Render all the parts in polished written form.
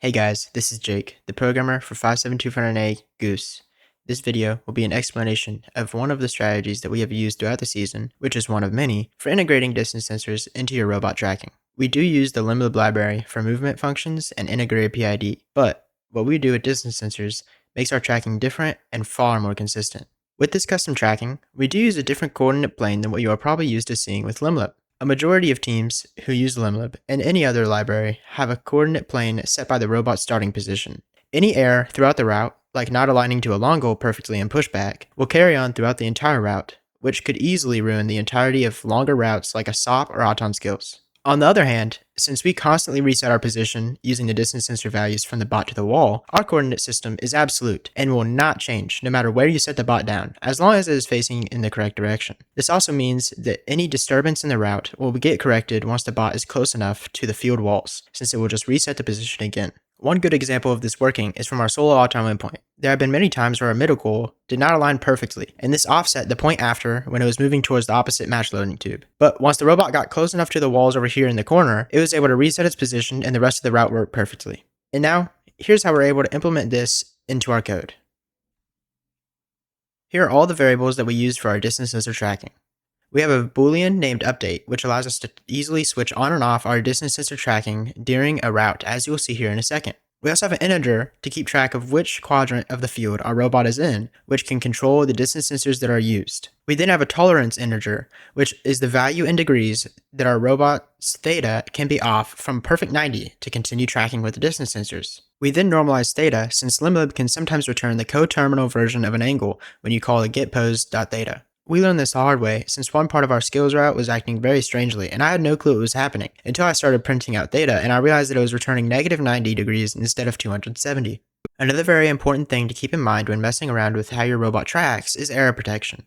Hey guys, this is Jake, the programmer for 57249A Goose. This video will be an explanation of one of the strategies that we have used throughout the season, which is one of many, for integrating distance sensors into your robot tracking. We do use the Lemlib library for movement functions and integrated PID, but what we do with distance sensors makes our tracking different and far more consistent. With this custom tracking, we do use a different coordinate plane than what you are probably used to seeing with Lemlib. A majority of teams who use Lemlib and any other library have a coordinate plane set by the robot's starting position. Any error throughout the route, like not aligning to a long goal perfectly in pushback, will carry on throughout the entire route, which could easily ruin the entirety of longer routes like a SOP or Auton skills. On the other hand, since we constantly reset our position using the distance sensor values from the bot to the wall, our coordinate system is absolute and will not change no matter where you set the bot down, as long as it is facing in the correct direction. This also means that any disturbance in the route will get corrected once the bot is close enough to the field walls, since it will just reset the position again. One good example of this working is from our solo Auton endpoint. There have been many times where our middle goal did not align perfectly, and this offset the point after when it was moving towards the opposite match loading tube. But once the robot got close enough to the walls over here in the corner, it was able to reset its position and the rest of the route worked perfectly. And now, here's how we're able to implement this into our code. Here are all the variables that we use for our distance sensor tracking. We have a boolean named update, which allows us to easily switch on and off our distance sensor tracking during a route, as you will see here in a second. We also have an integer to keep track of which quadrant of the field our robot is in, which can control the distance sensors that are used. We then have a tolerance integer, which is the value in degrees that our robot's theta can be off from perfect 90 to continue tracking with the distance sensors. We then normalize theta, since Lemlib can sometimes return the coterminal version of an angle when you call a getPose.theta. We learned this the hard way, since one part of our skills route was acting very strangely, and I had no clue what was happening, until I started printing out theta, and I realized that it was returning negative 90 degrees instead of 270. Another very important thing to keep in mind when messing around with how your robot tracks is error protection.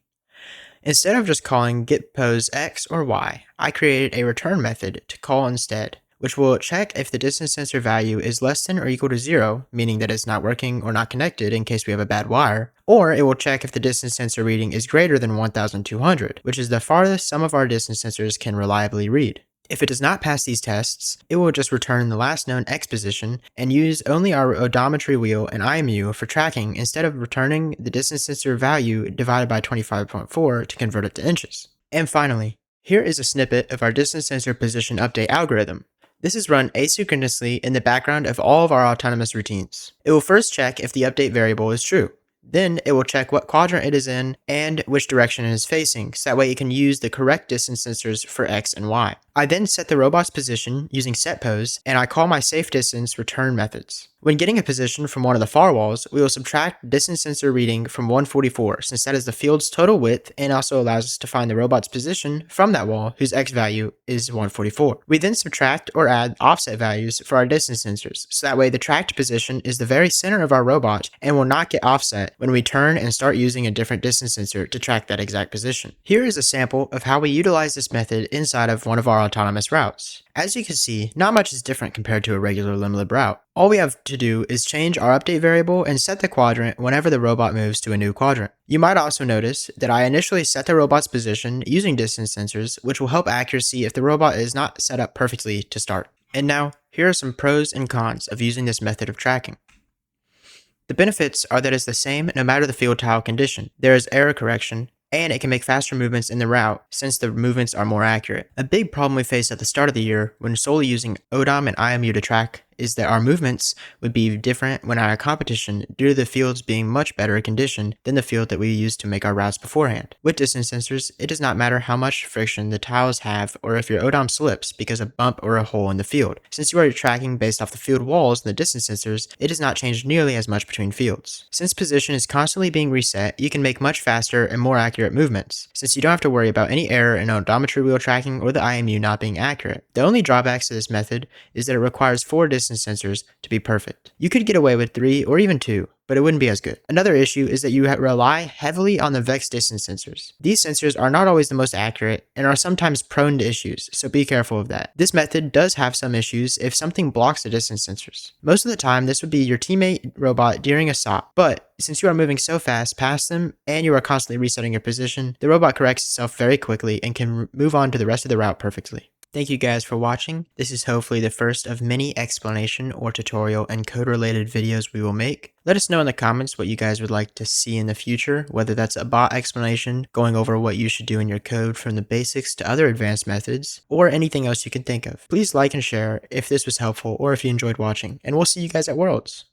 Instead of just calling getPose X or Y, I created a return method to call instead, which will check if the distance sensor value is less than or equal to 0, meaning that it's not working or not connected in case we have a bad wire, or it will check if the distance sensor reading is greater than 1200, which is the farthest some of our distance sensors can reliably read. If it does not pass these tests, it will just return the last known X position and use only our odometry wheel and IMU for tracking instead of returning the distance sensor value divided by 25.4 to convert it to inches. And finally, here is a snippet of our distance sensor position update algorithm. This is run asynchronously in the background of all of our autonomous routines. It will first check if the update variable is true. Then it will check what quadrant it is in and which direction it is facing, so that way it can use the correct distance sensors for X and Y. I then set the robot's position using setPose, and I call my safe distance return methods. When getting a position from one of the far walls, we will subtract distance sensor reading from 144, since that is the field's total width and also allows us to find the robot's position from that wall whose X value is 144. We then subtract or add offset values for our distance sensors, so that way the tracked position is the very center of our robot and will not get offset when we turn and start using a different distance sensor to track that exact position. Here is a sample of how we utilize this method inside of one of our autonomous routes. As you can see, not much is different compared to a regular Lemlib route. All we have to do is change our update variable and set the quadrant whenever the robot moves to a new quadrant. You might also notice that I initially set the robot's position using distance sensors, which will help accuracy if the robot is not set up perfectly to start. And now, here are some pros and cons of using this method of tracking. The benefits are that it's the same no matter the field tile condition. There is error correction, and it can make faster movements in the route since the movements are more accurate. A big problem we faced at the start of the year when solely using ODOM and IMU to track is that our movements would be different when at a competition due to the fields being much better conditioned than the field that we used to make our routes beforehand. With distance sensors, it does not matter how much friction the tiles have or if your ODOM slips because of a bump or a hole in the field. Since you are tracking based off the field walls and the distance sensors, it does not change nearly as much between fields. Since position is constantly being reset, you can make much faster and more accurate movements, since you don't have to worry about any error in odometry wheel tracking or the IMU not being accurate. The only drawbacks to this method is that it requires 4 distance sensors to be perfect. You could get away with 3 or even 2, but it wouldn't be as good. Another issue is that you rely heavily on the Vex distance sensors. These sensors are not always the most accurate and are sometimes prone to issues, so be careful of that. This method does have some issues if something blocks the distance sensors. Most of the time, this would be your teammate robot during a SOP, but since you are moving so fast past them and you are constantly resetting your position, the robot corrects itself very quickly and can move on to the rest of the route perfectly. Thank you guys for watching. This is hopefully the first of many explanation or tutorial and code related videos we will make. Let us know in the comments what you guys would like to see in the future, whether that's a bot explanation, going over what you should do in your code from the basics to other advanced methods, or anything else you can think of. Please like and share if this was helpful or if you enjoyed watching, and we'll see you guys at Worlds.